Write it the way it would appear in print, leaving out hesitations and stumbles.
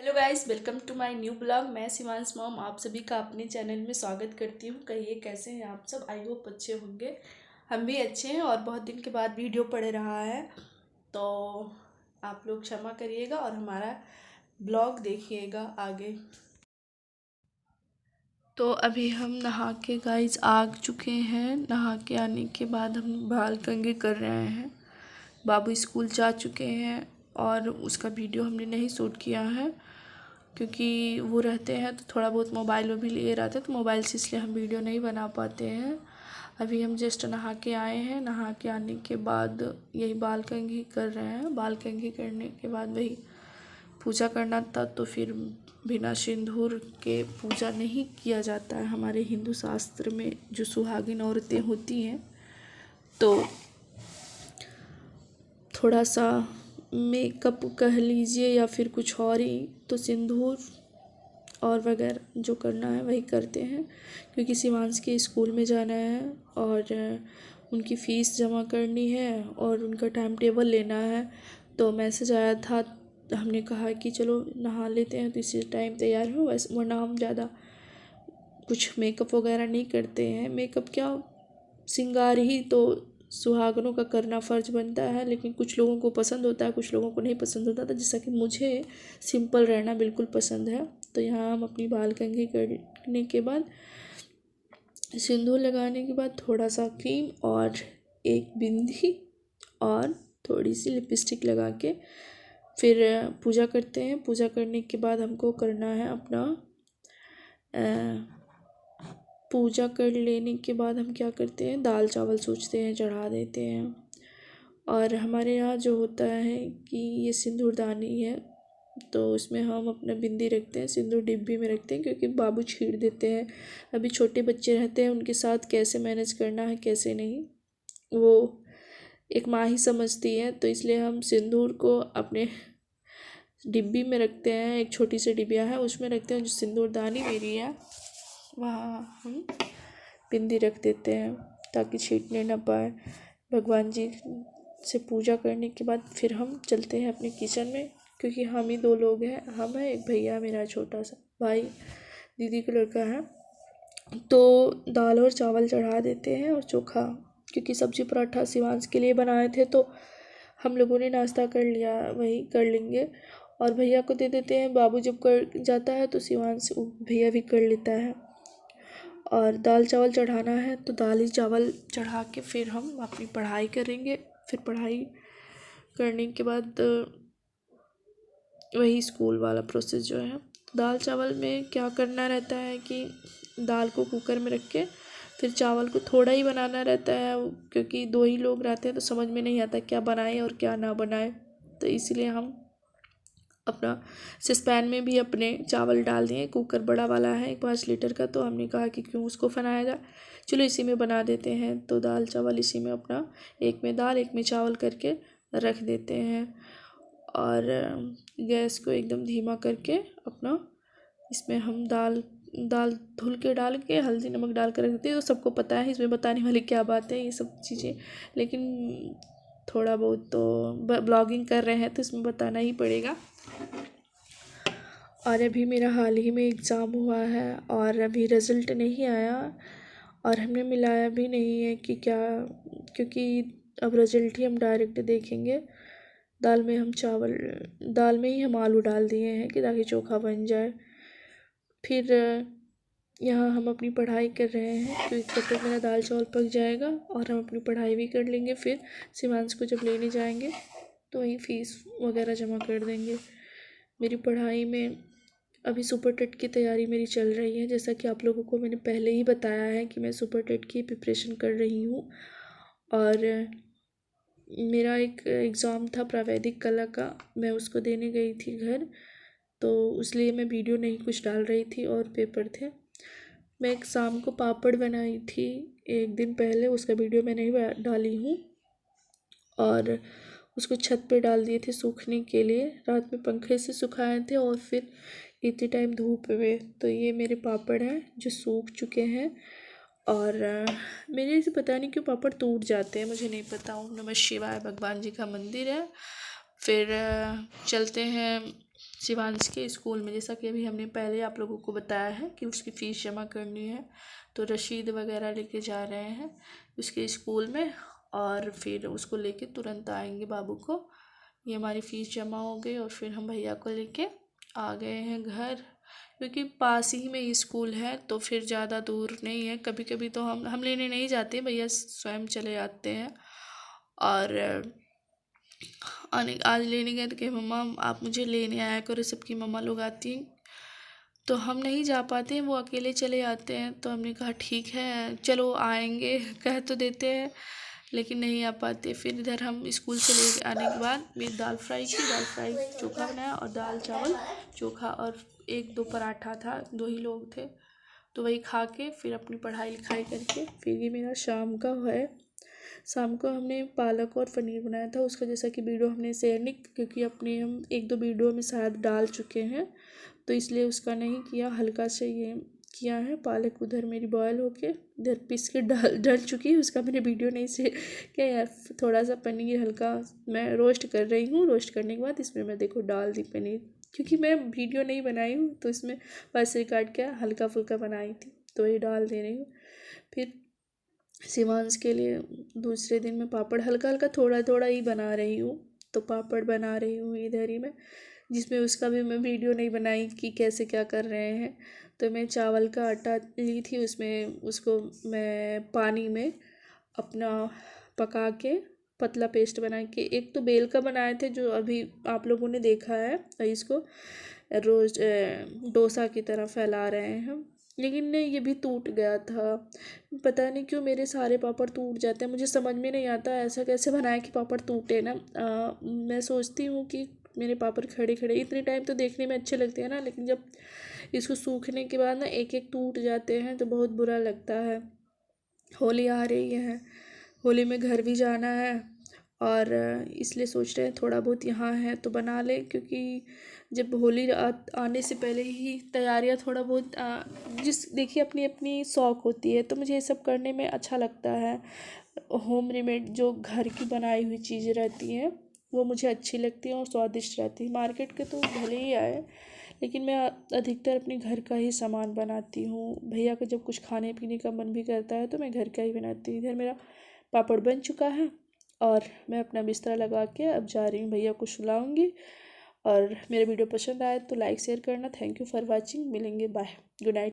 Hello guys, welcome to my new blog. मैं Shivansh mom आप सभी का अपने चैनल में स्वागत करती हूँ। कहिए कैसे हैं आप सब। आई होप अच्छे होंगे। हम भी अच्छे हैं और बहुत दिन के बाद वीडियो पड़ रहा है तो आप लोग क्षमा करिएगा और हमारा ब्लॉग देखिएगा आगे। तो अभी हम नहा के गाइस आ चुके हैं। नहा के आने के बाद हम बाल कंघी कर रहे हैं। बाबू स्कूल जा चुके हैं और उसका वीडियो हमने नहीं शूट किया है क्योंकि वो रहते हैं तो थोड़ा बहुत मोबाइल में भी लिए रहते हैं तो मोबाइल से इसलिए हम वीडियो नहीं बना पाते हैं। अभी हम जस्ट नहा के आए हैं। नहा के आने के बाद यही बाल कंघी कर रहे हैं। बाल कंघी करने के बाद वही पूजा करना था तो फिर बिना सिंदूर के पूजा नहीं किया जाता है हमारे हिंदू शास्त्र में। जो सुहागिन औरतें होती हैं तो थोड़ा सा मेकअप कह लीजिए या फिर कुछ और ही, तो सिंदूर और वगैरह जो करना है वही करते हैं क्योंकि शिवांश के स्कूल में जाना है और उनकी फ़ीस जमा करनी है और उनका टाइम टेबल लेना है। तो मैसेज आया था, हमने कहा कि चलो नहा लेते हैं तो इसी टाइम तैयार हो। वैसे वरना हम ज़्यादा कुछ मेकअप वगैरह नहीं करते हैं। मेकअप क्या, श्रृंगार ही तो सुहागनों का करना फ़र्ज बनता है, लेकिन कुछ लोगों को पसंद होता है, कुछ लोगों को नहीं पसंद होता था। जैसा कि मुझे सिंपल रहना बिल्कुल पसंद है। तो यहाँ हम अपनी बाल कंघी करने के बाद, सिंदूर लगाने के बाद थोड़ा सा क्रीम और एक बिंदी और थोड़ी सी लिपस्टिक लगा के फिर पूजा करते हैं। पूजा करने के बाद हमको करना है अपना पूजा कर लेने के बाद हम क्या करते हैं, दाल चावल सोचते हैं चढ़ा देते हैं। और हमारे यहाँ जो होता है कि ये सिंदूरदानी है तो उसमें हम अपना बिंदी रखते हैं, सिंदूर डिब्बी में रखते हैं क्योंकि बाबू छीड़ देते हैं। अभी छोटे बच्चे रहते हैं, उनके साथ कैसे मैनेज करना है कैसे नहीं वो एक माँ ही समझती है। तो इसलिए हम सिंदूर को अपने डिब्बी में रखते हैं। एक छोटी सी डिबिया है उसमें रखते हैं। जो सिंदूरदानी मेरी है वहाँ हम बिंदी रख देते हैं ताकि छीटने ना पाए। भगवान जी से पूजा करने के बाद फिर हम चलते हैं अपने किचन में क्योंकि हम ही दो लोग हैं। हम हैं, एक भैया मेरा छोटा सा भाई दीदी का लड़का है। तो दाल और चावल चढ़ा देते हैं और चोखा, क्योंकि सब्जी पराठा शिवांश के लिए बनाए थे तो हम लोगों ने नाश्ता कर लिया, वही कर लेंगे और भैया को दे देते हैं। बाबू जब कर जाता है तो शिवांश भैया भी कर लेता है। और दाल चावल चढ़ाना है तो दाल ही चावल चढ़ा के फिर हम अपनी पढ़ाई करेंगे। फिर पढ़ाई करने के बाद वही स्कूल वाला प्रोसेस जो है। दाल चावल में क्या करना रहता है कि दाल को कुकर में रख के फिर चावल को थोड़ा ही बनाना रहता है क्योंकि दो ही लोग रहते हैं तो समझ में नहीं आता क्या बनाए और क्या ना बनाए। तो इसलिए हम अपना सस्पैन में भी अपने चावल डाल दिए। कुकर बड़ा वाला है 5 लीटर का, तो हमने कहा कि क्यों उसको फनाया जाए, चलो इसी में बना देते हैं। तो दाल चावल इसी में अपना एक में दाल एक में चावल करके रख देते हैं और गैस को एकदम धीमा करके अपना इसमें हम दाल दाल धुल के डाल के हल्दी नमक डाल कर रख देते हैं। तो सबको पता है, इसमें बताने वाली क्या बात है ये सब चीज़ें, लेकिन थोड़ा बहुत तो ब्लॉगिंग कर रहे हैं तो इसमें बताना ही पड़ेगा। और अभी मेरा हाल ही में एग्ज़ाम हुआ है और अभी रिज़ल्ट नहीं आया और हमने मिलाया भी नहीं है कि क्या, क्योंकि अब रिज़ल्ट ही हम डायरेक्ट देखेंगे। दाल में ही हम आलू डाल दिए हैं कि ताकि चोखा बन जाए। फिर यहाँ हम अपनी पढ़ाई कर रहे हैं क्योंकि तब तक मेरा दाल चावल पक जाएगा और हम अपनी पढ़ाई भी कर लेंगे। फिर शिवांश को जब लेने जाएंगे तो वहीं फ़ीस वगैरह जमा कर देंगे। मेरी पढ़ाई में अभी सुपर टेट की तैयारी मेरी चल रही है। जैसा कि आप लोगों को मैंने पहले ही बताया है कि मैं सुपर टेट की प्रिपरेशन कर रही हूँ और मेरा एक एग्ज़ाम था प्रावैधिक कला का, मैं उसको देने गई थी घर, तो इसलिए मैं वीडियो नहीं कुछ डाल रही थी और पेपर थे। मैं एक शाम को पापड़ बनाई थी एक दिन पहले, उसका वीडियो मैं नहीं डाली हूँ और उसको छत पे डाल दिए थे सूखने के लिए। रात में पंखे से सुखाए थे और फिर इतनी टाइम धूप में। तो ये मेरे पापड़ हैं जो सूख चुके हैं और मेरे से पता नहीं क्यों पापड़ टूट जाते हैं, मुझे नहीं पता। ओम नमः शिवाय, भगवान जी का मंदिर है। फिर चलते हैं शिवांश के स्कूल में। जैसा कि अभी हमने पहले आप लोगों को बताया है कि उसकी फ़ीस जमा करनी है, तो रसीद वगैरह लेके जा रहे हैं उसके स्कूल में, और फिर उसको लेके तुरंत आएंगे बाबू को। ये हमारी फ़ीस जमा हो गई और फिर हम भैया को लेके आ गए हैं घर, क्योंकि पास ही में स्कूल है तो फिर ज़्यादा दूर नहीं है। कभी कभी तो हम लेने नहीं जाते, भैया स्वयं चले जाते हैं। और आज लेने गए तो कि मम्मा आप मुझे लेने आया करो, सबकी मम्मा लोग आती हैं, तो हम नहीं जा पाते हैं, वो अकेले चले जाते हैं। तो हमने कहा ठीक है चलो आएंगे, कह तो देते हैं लेकिन नहीं आ पाते। फिर इधर हम स्कूल से ले आने के बाद मेरी दाल फ्राई चोखा बनाया, और दाल चावल चोखा, और 1-2 पराठा था, 2 ही लोग थे, तो वही खा के फिर अपनी पढ़ाई लिखाई करके फिर ये मेरा शाम का है। शाम को हमने पालक और पनीर बनाया था, उसका जैसा कि वीडियो हमने शेयर नहीं, क्योंकि अपने हम 1-2 वीडियो में शायद डाल चुके हैं, तो इसलिए उसका नहीं किया। हल्का से ये किया है। पालक उधर मेरी बॉयल होके इधर पीस के डल चुकी है, उसका मैंने वीडियो नहीं से क्या यार। थोड़ा सा पनीर हल्का मैं रोस्ट कर रही हूँ, रोस्ट करने के बाद इसमें मैं देखो डाल दी पनीर, क्योंकि मैं वीडियो नहीं बनाई हूँ तो इसमें बस रिकॉर्ड किया, हल्का फुल्का बनाई थी तो ये डाल दे रही हूँ। फिर शिवांश के लिए दूसरे दिन मैं पापड़ हल्का हल्का थोड़ा थोड़ा ही बना रही हूँ, तो पापड़ बना रही हूँ इधर ही मैं, जिसमें उसका भी मैं वीडियो नहीं बनाई कि कैसे क्या कर रहे हैं। तो मैं चावल का आटा ली थी, उसमें उसको मैं पानी में अपना पका के पतला पेस्ट बना के, एक तो बेल का बनाए थे जो अभी आप लोगों ने देखा है, इसको रोज डोसा की तरह फैला रहे हैं हम, लेकिन नहीं ये भी टूट गया था। पता नहीं क्यों मेरे सारे पापड़ टूट जाते हैं, मुझे समझ में नहीं आता ऐसा कैसे बनाया कि पापड़ टूटे ना। मैं सोचती हूँ कि मेरे पापड़ खड़े खड़े इतने टाइम तो देखने में अच्छे लगते हैं ना, लेकिन जब इसको सूखने के बाद ना एक एक टूट जाते हैं तो बहुत बुरा लगता है। होली आ रही है, होली में घर भी जाना है, और इसलिए सोच रहे हैं थोड़ा बहुत यहाँ है तो बना लें, क्योंकि जब होली आने से पहले ही तैयारियाँ थोड़ा बहुत जिस देखिए अपनी अपनी शौक़ होती है, तो मुझे ये सब करने में अच्छा लगता है। होम रेमेड जो घर की बनाई हुई चीज़ें रहती हैं वो मुझे अच्छी लगती हैं और स्वादिष्ट रहती है। मार्केट के तो भले ही आए, लेकिन मैं अधिकतर अपने घर का ही सामान बनाती हूँ। भैया को जब कुछ खाने पीने का मन भी करता है तो मैं घर का ही बनाती हूँ। इधर मेरा पापड़ बन चुका है और मैं अपना बिस्तर लगा के अब जा रही हूँ, भैया को सुलाऊंगी। और मेरा वीडियो पसंद आए तो लाइक शेयर करना। Thank you for watching. मिलेंगे, बाय, गुड नाइट।